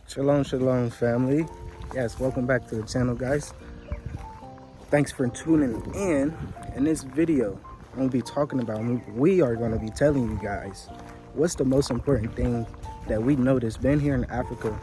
Shalom, shalom, family. Yes, welcome back to the channel, guys. Thanks for tuning in. In this video, I'm going to be talking about, we are going to be telling you guys what's the most important thing that we noticed being here in Africa,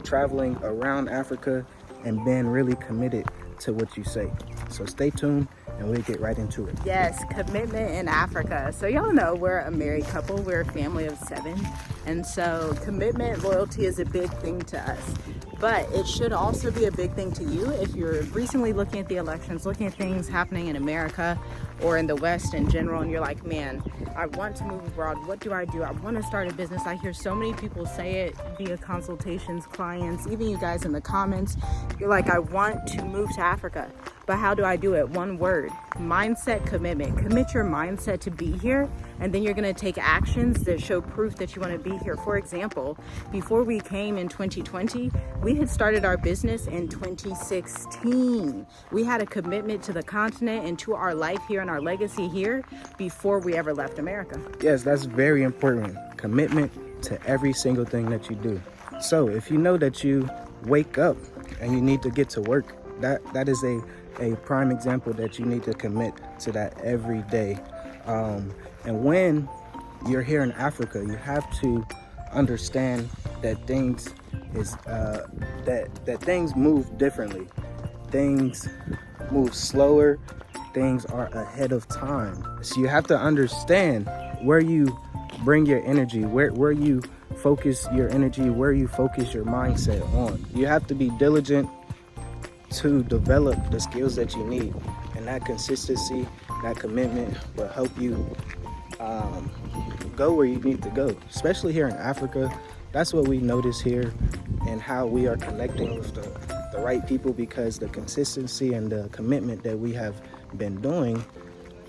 traveling around Africa and being really committed to what you say. So stay tuned and we'll get right into it. Yes, commitment in Africa. So y'all know we're a married couple. We're a family of 7. And so commitment, loyalty is a big thing to us. But it should also be a big thing to you if you're recently looking at the elections, looking at things happening in America or in the West in general, and you're like, man, I want to move abroad. What do? I want to start a business. I hear so many people say it via consultations, clients, even you guys in the comments. You're like, I want to move to Africa, but how do I do it? One word: mindset, commitment. Commit your mindset to be here, and then you're going to take actions that show proof that you want to be here. For example, before we came in 2020, we had started our business in 2016. We had a commitment to the continent and to our life here and our legacy here before we ever left America. Yes, that's very important. Commitment to every single thing that you do. So if you know that you wake up and you need to get to work, that is a prime example that you need to commit to that every day. And when you're here in Africa, you have to understand that things things move differently. Things move slower. Things are ahead of time. So you have to understand where you bring your energy, where you focus your energy, where you focus your mindset on. You have to be diligent to develop the skills that you need, and that consistency, that commitment will help you go where you need to go, especially here in Africa. That's what we notice here, and how we are connecting with the right people, because the consistency and the commitment that we have been doing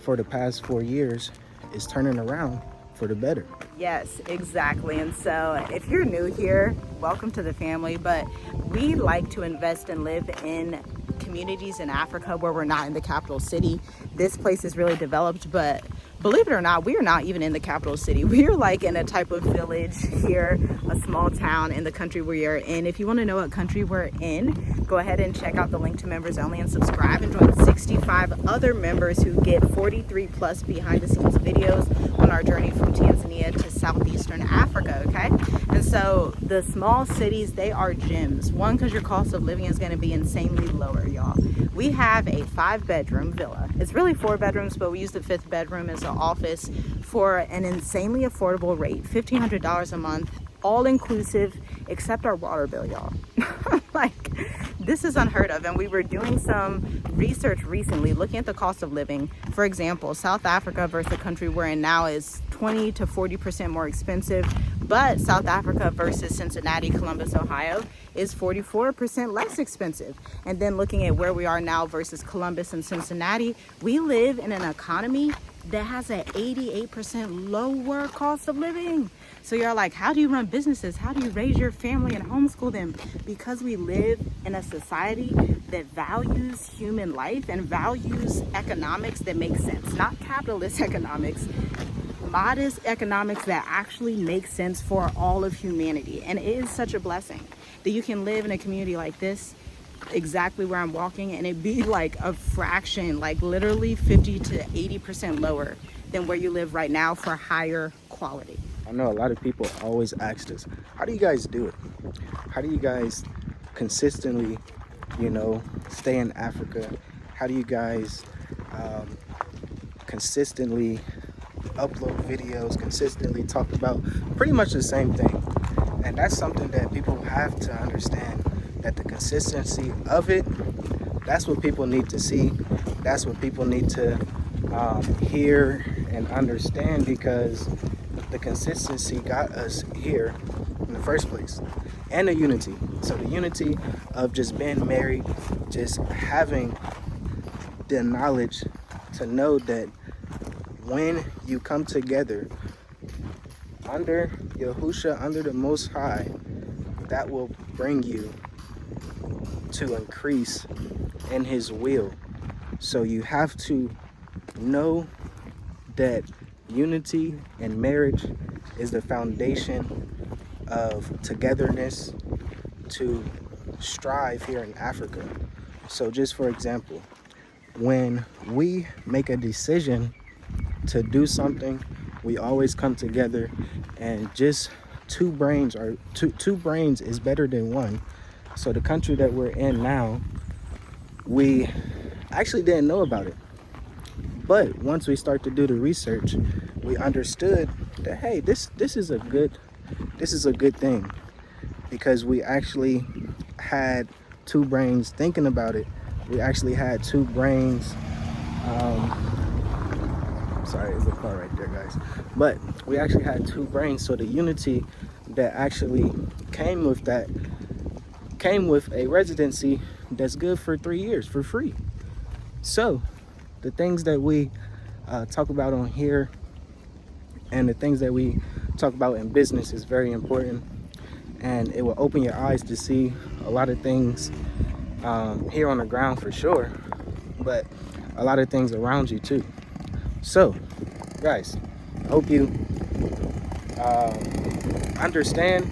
for the past 4 years is turning around for the better. Yes, exactly. And so if you're new here, welcome to the family. But we like to invest and live in communities in Africa where we're not in the capital city. This place is really developed, but believe it or not, we are not even in the capital city. We're like in a type of village here, a small town in the country we are in. If you want to know what country we're in, go ahead and check out the link to members only and subscribe, and join 65 other members who get 43 plus behind the scenes videos on our journey from Tanzania to southeastern Africa. Okay, and so the small cities, they are gems. One, because your cost of living is going to be insanely lower, y'all. We have a 5-bedroom villa. It's really 4 bedrooms, but we use the 5th bedroom as an office for an insanely affordable rate, $1,500 a month, all inclusive, except our water bill, y'all. Like, this is unheard of. And we were doing some research recently looking at the cost of living. For example, South Africa versus the country we're in now is 20 to 40% more expensive, but South Africa versus Cincinnati, Columbus, Ohio is 44% less expensive. And then looking at where we are now versus Columbus and Cincinnati, we live in an economy that has an 88% lower cost of living. So you're like, how do you run businesses? How do you raise your family and homeschool them? Because we live in a society that values human life and values economics that make sense, not capitalist economics, modest economics that actually make sense for all of humanity. And it is such a blessing that you can live in a community like this, exactly where I'm walking, and it be like a fraction, like literally 50 to 80% lower than where you live right now for higher quality. I know a lot of people always ask this, how do you guys do it? How do you guys consistently, stay in Africa? How do you guys consistently upload videos, consistently talk about pretty much the same thing? And that's something that people have to understand, that the consistency of it, that's what people need to see. That's what people need to hear and understand, because the consistency got us here in the first place. And the unity. So the unity of just being married, just having the knowledge to know that when you come together under Yahusha, under the Most High, that will bring you to increase in His will. So you have to know that unity and marriage is the foundation of togetherness, to strive here in Africa. So just for example, when we make a decision to do something, we always come together, and just two brains is better than one. So the country that we're in now, we actually didn't know about it. But once we start to do the research, we understood that hey, this is a good thing, because we actually had two brains thinking about it. We actually had two brains. Sorry, there's a car right there, guys. But we actually had two brains. So the unity that actually came with that came with a residency that's good for 3 years for free. So the things that we talk about on here and the things that we talk about in business is very important, and it will open your eyes to see a lot of things here on the ground for sure, but a lot of things around you too. So guys, I hope you understand,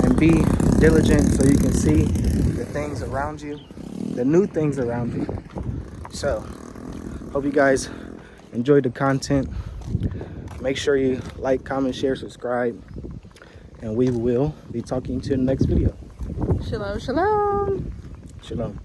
and be diligent so you can see the things around you, the new things around you. So hope you guys enjoyed the content. Make sure you like, comment, share, subscribe, and we will be talking to you in the next video. Shalom, shalom. Shalom.